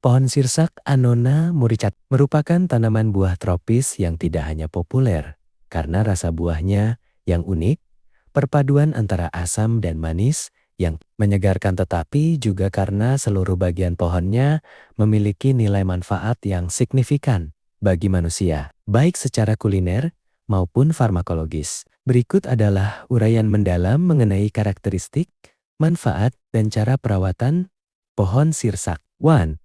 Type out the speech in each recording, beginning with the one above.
Pohon sirsak Annona muricata merupakan tanaman buah tropis yang tidak hanya populer karena rasa buahnya yang unik, perpaduan antara asam dan manis yang menyegarkan, tetapi juga karena seluruh bagian pohonnya memiliki nilai manfaat yang signifikan bagi manusia, baik secara kuliner maupun farmakologis. Berikut adalah uraian mendalam mengenai karakteristik, manfaat, dan cara perawatan pohon sirsak. 1.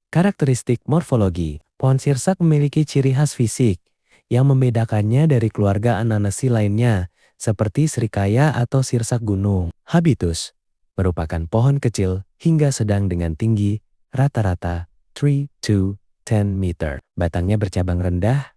Karakteristik morfologi. Pohon sirsak memiliki ciri khas fisik yang membedakannya dari keluarga Ananaceae lainnya, seperti serikaya atau sirsak gunung. Habitus merupakan pohon kecil hingga sedang dengan tinggi rata-rata 3 to 10 meter. Batangnya bercabang rendah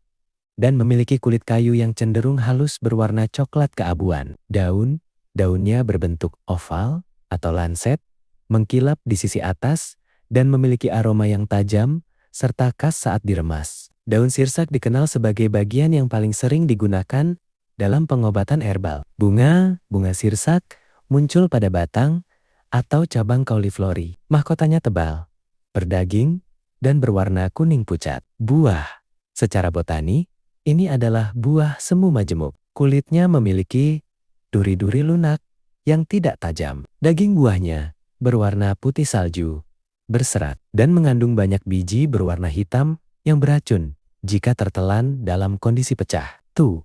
dan memiliki kulit kayu yang cenderung halus berwarna coklat keabuan. Daunnya berbentuk oval atau lanset, mengkilap di sisi atas, dan memiliki aroma yang tajam serta khas saat diremas. Daun sirsak dikenal sebagai bagian yang paling sering digunakan dalam pengobatan herbal. Bunga sirsak muncul pada batang atau cabang cauliflori. Mahkotanya tebal, berdaging, dan berwarna kuning pucat. Buah. Secara botani, ini adalah buah semu majemuk. Kulitnya memiliki duri-duri lunak yang tidak tajam. Daging buahnya berwarna putih salju, berserat, dan mengandung banyak biji berwarna hitam yang beracun jika tertelan dalam kondisi pecah. 2.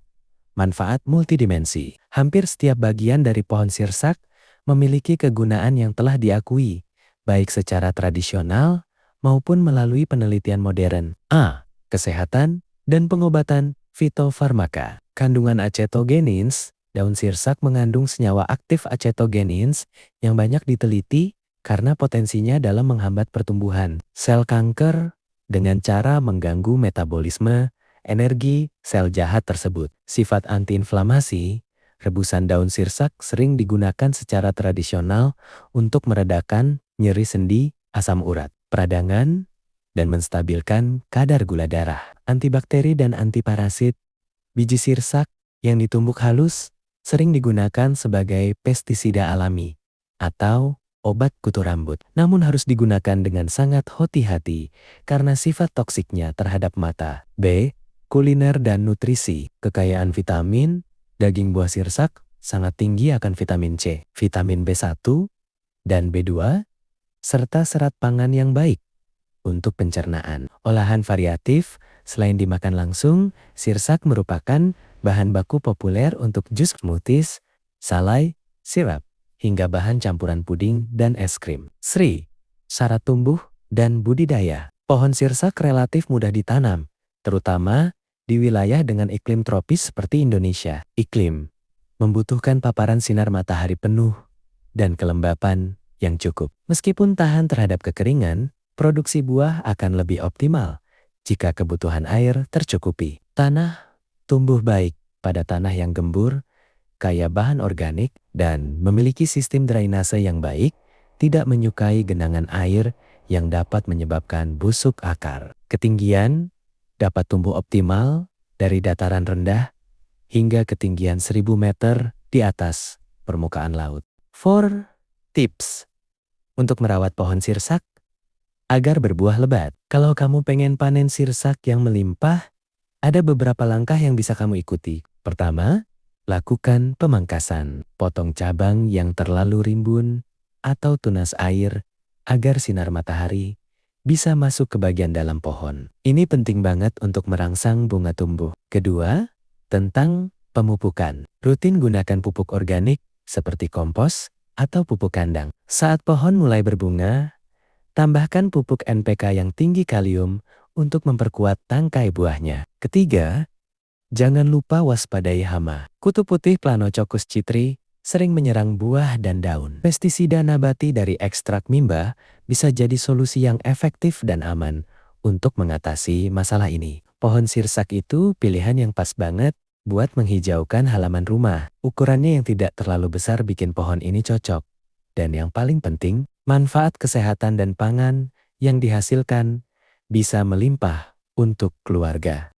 Manfaat multidimensi. Hampir setiap bagian dari pohon sirsak memiliki kegunaan yang telah diakui, baik secara tradisional maupun melalui penelitian modern. A. Kesehatan dan pengobatan fitofarmaka. Kandungan acetogenins. Daun sirsak mengandung senyawa aktif acetogenins yang banyak diteliti karena potensinya dalam menghambat pertumbuhan sel kanker dengan cara mengganggu metabolisme energi sel jahat tersebut. Sifat antiinflamasi. Rebusan daun sirsak sering digunakan secara tradisional untuk meredakan nyeri sendi, asam urat, peradangan, dan menstabilkan kadar gula darah. Antibakteri dan antiparasit. Biji sirsak yang ditumbuk halus sering digunakan sebagai pestisida alami atau obat kutu rambut. Namun harus digunakan dengan sangat hati-hati karena sifat toksiknya terhadap mata. B. Kuliner dan nutrisi. Kekayaan vitamin. Daging buah sirsak sangat tinggi akan vitamin C, vitamin B1, dan B2, serta serat pangan yang baik untuk pencernaan. Olahan variatif. Selain dimakan langsung, sirsak merupakan bahan baku populer untuk jus smoothies, salai, sirup, hingga bahan campuran puding dan es krim. Sri. Syarat tumbuh dan budidaya. Pohon sirsak relatif mudah ditanam, terutama di wilayah dengan iklim tropis seperti Indonesia. Iklim membutuhkan paparan sinar matahari penuh dan kelembapan yang cukup. Meskipun tahan terhadap kekeringan, produksi buah akan lebih optimal jika kebutuhan air tercukupi. Tanah tumbuh baik pada tanah yang gembur, kaya bahan organik, dan memiliki sistem drainase yang baik, tidak menyukai genangan air yang dapat menyebabkan busuk akar. Ketinggian dapat tumbuh optimal dari dataran rendah hingga ketinggian 1000 meter di atas permukaan laut. 4 tips untuk merawat pohon sirsak agar berbuah lebat. Kalau kamu pengen panen sirsak yang melimpah, ada beberapa langkah yang bisa kamu ikuti. Pertama, lakukan pemangkasan. Potong cabang yang terlalu rimbun atau tunas air agar sinar matahari bisa masuk ke bagian dalam pohon. Ini penting banget untuk merangsang bunga tumbuh. Kedua, tentang pemupukan. Rutin gunakan pupuk organik seperti kompos atau pupuk kandang. Saat pohon mulai berbunga, tambahkan pupuk NPK yang tinggi kalium untuk memperkuat tangkai buahnya. Ketiga, jangan lupa waspadai hama. Kutu putih Planococcus citri sering menyerang buah dan daun. Pestisida nabati dari ekstrak mimba bisa jadi solusi yang efektif dan aman untuk mengatasi masalah ini. Pohon sirsak itu pilihan yang pas banget buat menghijaukan halaman rumah. Ukurannya yang tidak terlalu besar bikin pohon ini cocok. Dan yang paling penting, manfaat kesehatan dan pangan yang dihasilkan bisa melimpah untuk keluarga.